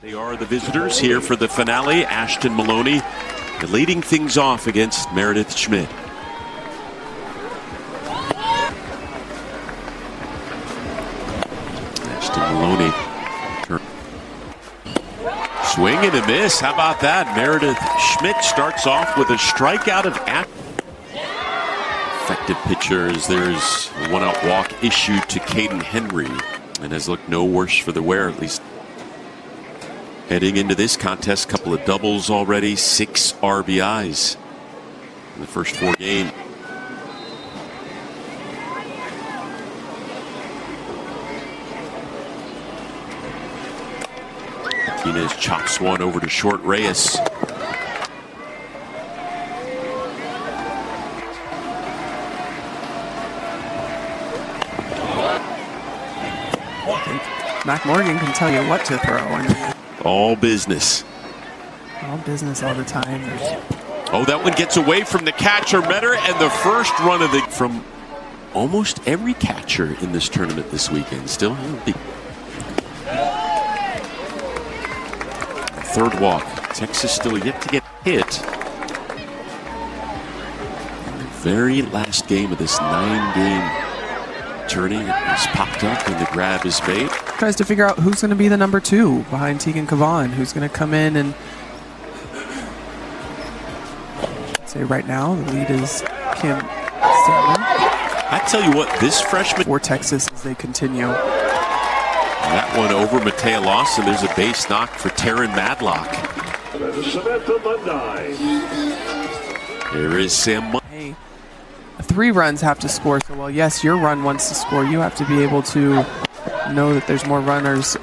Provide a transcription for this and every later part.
They are the visitors here for the finale. Ashton Maloney leading things off against Meredith Schmidt. Ashton Maloney. Swing and a miss. How about that? Meredith Schmidt starts off with a strikeout of effective pitchers. There's a one-out walk issued to Caden Henry and has looked no worse for the wear, at least. Heading into this contest, couple of doubles already, 6 RBIs in the first 4 games. Martinez chops one over to short. Reyes. Mac Morgan can tell you what to throw. All business. All business all the time. Oh, that one gets away from the catcher, Metter, and the first run of the from almost every catcher in this tournament this weekend. Still, third walk. Texas still yet to get hit. In the very last game of this 9-game tourney, it was popped up and the grab is made. Tries to figure out who's going to be the number 2 behind Tegan Cavan, who's going to come in and say right now the lead is Kim Stanley. I tell you what, this freshman for Texas as they continue. That one over Matea Lawson. There's a base knock for Taryn Madlock. Here is Sam. Hey, 3 runs have to score. So, well, yes, your run wants to score. You have to be able to know that there's more runners.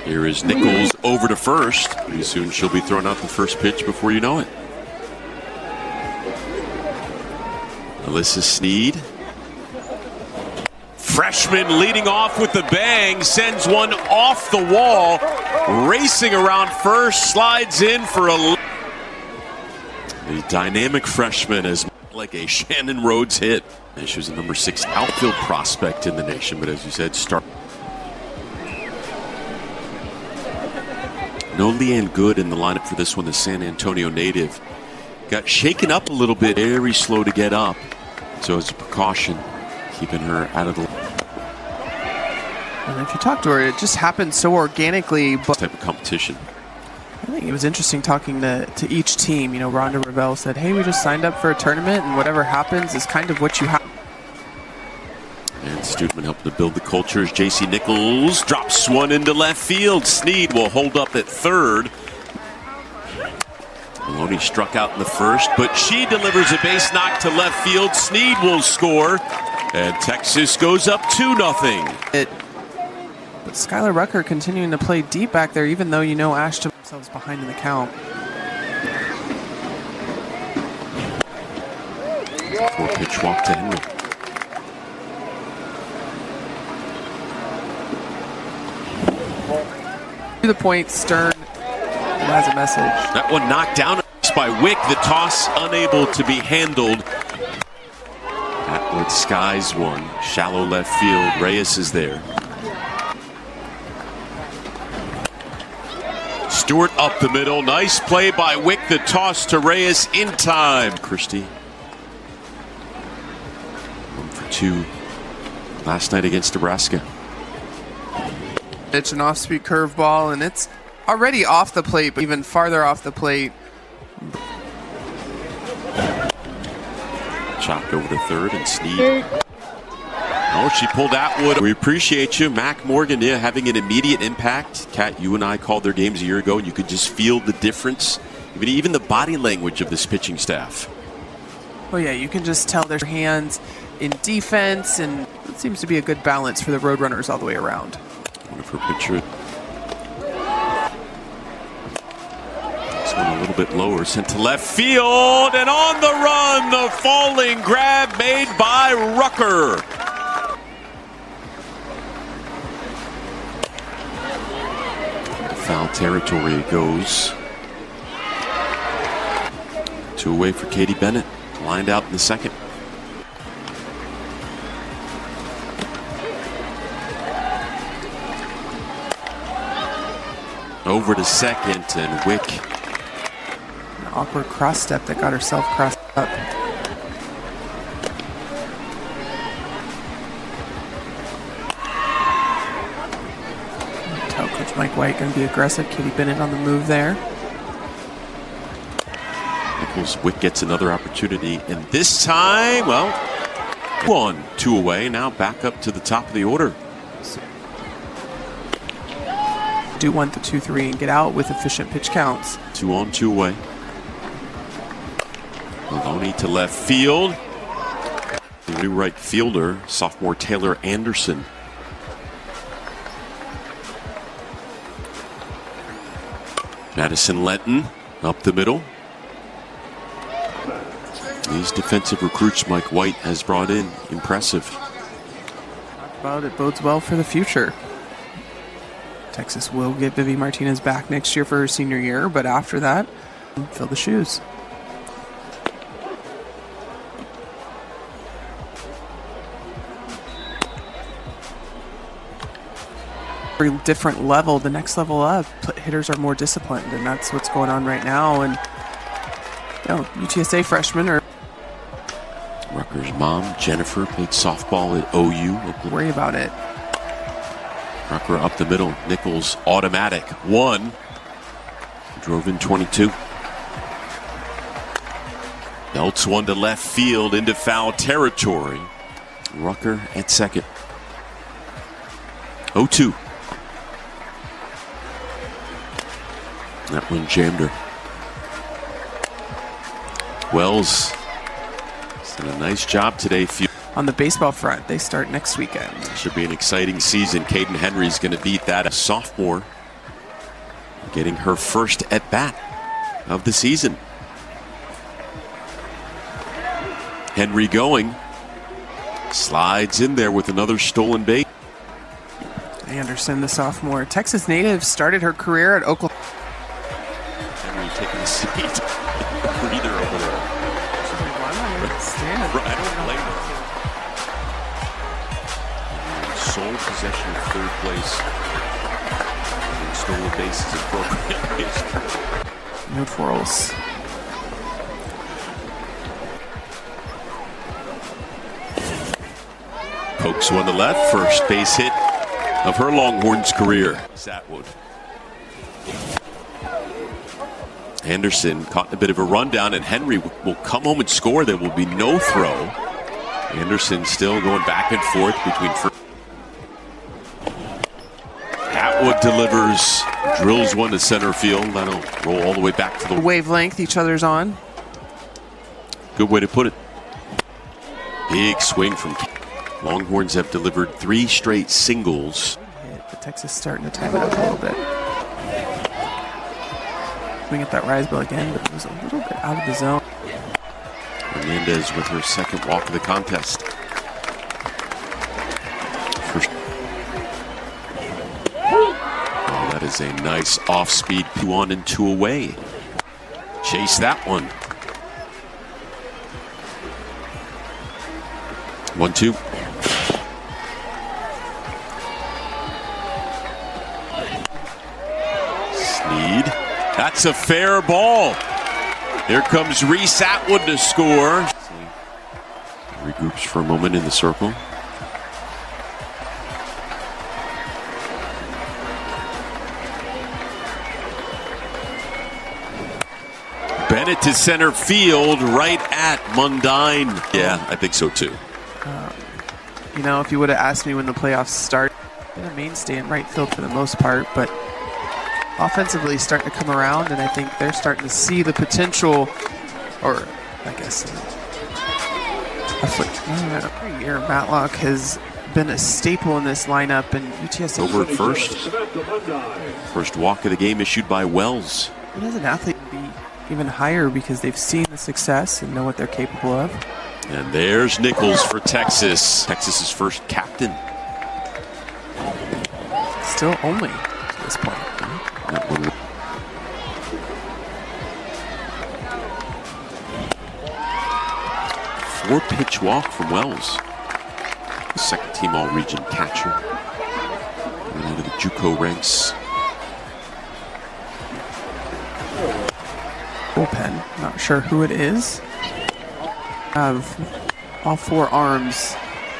Here is Nichols over to first. Pretty soon she'll be throwing out the first pitch before you know it. Alyssa Sneed. Freshman leading off with the bang, sends one off the wall, racing around first, slides in for a... The dynamic freshman is like a Shannon Rhodes hit. She was the number 6 outfield prospect in the nation, but as you said, no Leanne Good in the lineup for this one, the San Antonio native. Got shaken up a little bit, very slow to get up. So as a precaution, keeping her out of the... And if you talk to her, it just happened so organically. But type of competition. I think it was interesting talking to each team. You know, Rhonda Ravel said, hey, we just signed up for a tournament and whatever happens is kind of what you have. And Studman helping to build the culture as J.C. Nichols drops one into left field. Sneed will hold up at third. Maloney struck out in the first, but she delivers a base knock to left field. Sneed will score, and Texas goes up 2-0. But Skylar Rucker continuing to play deep back there, even though you know Ashton themselves behind in the count. 4-pitch walk to Henry. To the point, Stern has a message. That one knocked down by Wick. The toss unable to be handled. Atwood skies one. Shallow left field. Reyes is there. Stewart up the middle. Nice play by Wick. The toss to Reyes in time. Christie. 1 for 2 last night against Nebraska. It's an off-speed curveball, and it's already off the plate, but even farther off the plate. Chopped over to third, and Sneed. Oh, she pulled Atwood. We appreciate you. Mac Morgan, yeah, having an immediate impact. Kat, you and I called their games a year ago, and you could just feel the difference. Even the body language of this pitching staff. Oh, yeah, you can just tell their hands in defense, and it seems to be a good balance for the Roadrunners all the way around. Wonderful picture. This one a little bit lower, sent to left field, and on the run, the falling grab made by Rucker. Foul territory it goes. 2 away for Katie Bennett, lined out in the second. Over to second, and Wick. An awkward cross step that got herself crossed up. Tell Coach Mike White going to be aggressive. Katie Bennett on the move there. Nichols, Wick gets another opportunity, and this time, well, 1-2 away. Now back up to the top of the order. Do want the 2-3 and get out with efficient pitch counts. 2 on, 2 away. Maloney to left field. The new right fielder, sophomore Taylor Anderson. Madison Lenton up the middle. These defensive recruits Mike White has brought in, impressive. Talk about it bodes well for the future. Texas will get Vivi Martinez back next year for her senior year, but after that, fill the shoes. Very different level, the next level up, hitters are more disciplined, and that's what's going on right now. And UTSA freshmen are. Rutgers' mom, Jennifer, played softball at OU. Worry about it. Rucker up the middle. Nichols automatic. 1. Drove in 22. Belts one to left field into foul territory. Rucker at second. 0-2. That one jammed her. Wells did a nice job today. On the baseball front, they start next weekend. Should be an exciting season. Caden Henry's going to beat that. A sophomore getting her first at bat of the season. Henry going. Slides in there with another stolen base. Anderson, the sophomore Texas native, started her career at Oklahoma. Henry taking a seat. Breather over there. I don't blame her. Sole possession of third place. And stolen bases appropriately. No twirls. Pokes one to left. First base hit of her Longhorns career. Satwood. Anderson caught a bit of a rundown, and Henry will come home and score. There will be no throw. Anderson still going back and forth between first. Atwood delivers, drills one to center field. That'll roll all the way back to the wavelength each other's on. Good way to put it. Big swing from Longhorns have delivered 3 straight singles. But Texas starting to time it up a little bit. Swing at that rise ball again, but it was a little bit out of the zone. Hernandez with her second walk of the contest. First. Oh, that is a nice off-speed 2 on and 2 away. Chase that one. 1-2. Sneed. That's a fair ball. Here comes Reese Atwood to score. Regroups for a moment in the circle. Bennett to center field, right at Mundine. Yeah, I think so too. You know, if you would have asked me when the playoffs start, been a mainstay in right field for the most part, but offensively starting to come around, and I think they're starting to see the potential, or I guess every year Matlock has been a staple in this lineup, and UTSA over at first. First walk of the game issued by Wells. And as an athlete, be even higher because they've seen the success and know what they're capable of. And there's Nichols for Texas. Texas's first captain. Still only to this point. That one. 4-pitch walk from Wells. The second team all-region catcher. Right out of the JUCO ranks. bullpen. Not sure who it is. Have all 4 arms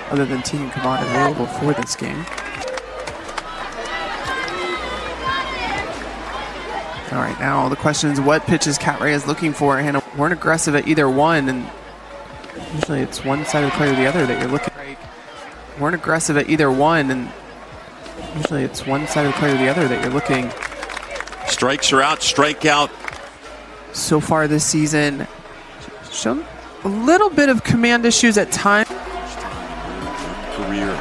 other than Tegan Kamat available for this game. All right, now the question is, what pitches Kat Reyes looking for? Hannah weren't aggressive at either one, and usually it's one side of the play or the other that you're looking at. Weren't aggressive at either one, and usually it's one side of the play or the other that you're looking. Strikes are out, strikeout. So far this season, shown a little bit of command issues at times. Career.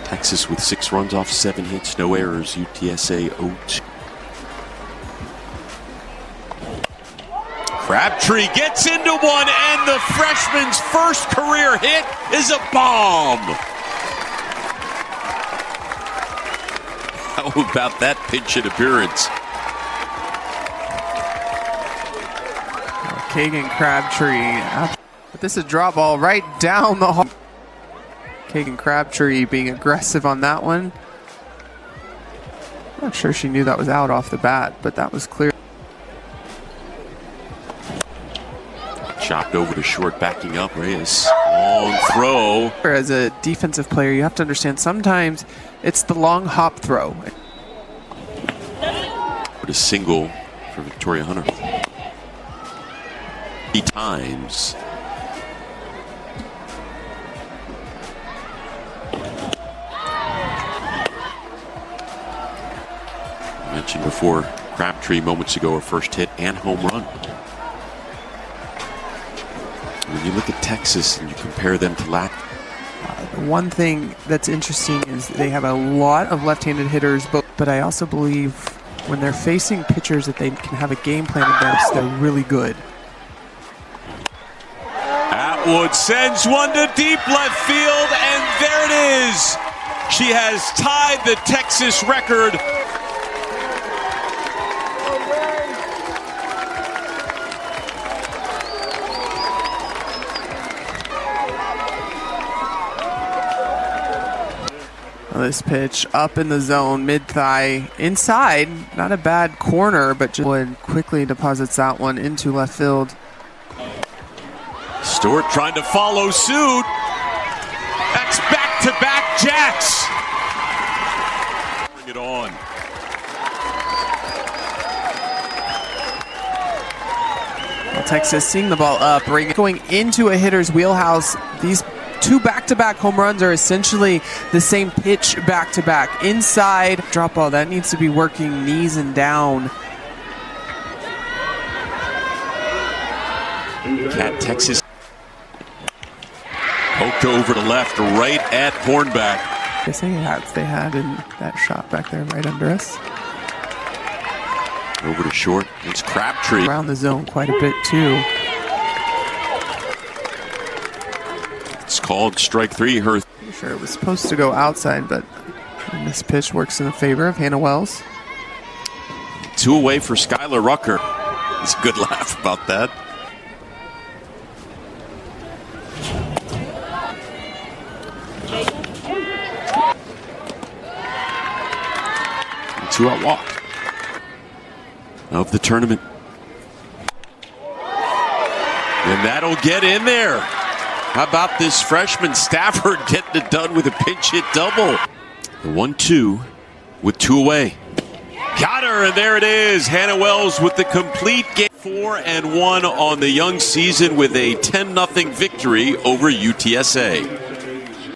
Texas with 6 runs off 7 hits, no errors. UTSA 0-2. Crabtree gets into one, and the freshman's first career hit is a bomb. How about that pinch hit appearance? Kagan Crabtree. But this is a drop ball right down the hall. Kagan Crabtree being aggressive on that one. Not sure she knew that was out off the bat, but that was clear. Chopped over to short, backing up. Reyes, long throw. As a defensive player, you have to understand sometimes it's the long hop throw. But a single for Victoria Hunter. 3 times. I mentioned before, Crabtree moments ago, her first hit and home run. When you look at Texas and you compare them to one thing that's interesting is they have a lot of left-handed hitters, but I also believe when they're facing pitchers that they can have a game plan against, they're really good. Atwood sends one to deep left field, and there it is. She has tied the Texas record. This pitch up in the zone, mid-thigh, inside. Not a bad corner, but Wood quickly deposits that one into left field. Stewart trying to follow suit. That's back-to-back jacks. Bring it on. Well, Texas seeing the ball up, going into a hitter's wheelhouse. These 2 back-to-back home runs are essentially the same pitch back-to-back. Inside, drop ball, that needs to be working knees and down. Cat Texas poked over to left, right at Hornback. I guess they had in that shot back there right under us. Over to short, it's Crabtree. Around the zone quite a bit too. It's called strike 3. Pretty sure it was supposed to go outside, but this pitch works in the favor of Hannah Wells. 2 away for Skylar Rucker. It's a good laugh about that. 2-out walk of the tournament. And that'll get in there. How about this freshman Stafford getting it done with a pinch hit double? The 1-2 with 2 away. Got her, and there it is. Hannah Wells with the complete game. 4-1 on the young season with a 10-0 victory over UTSA.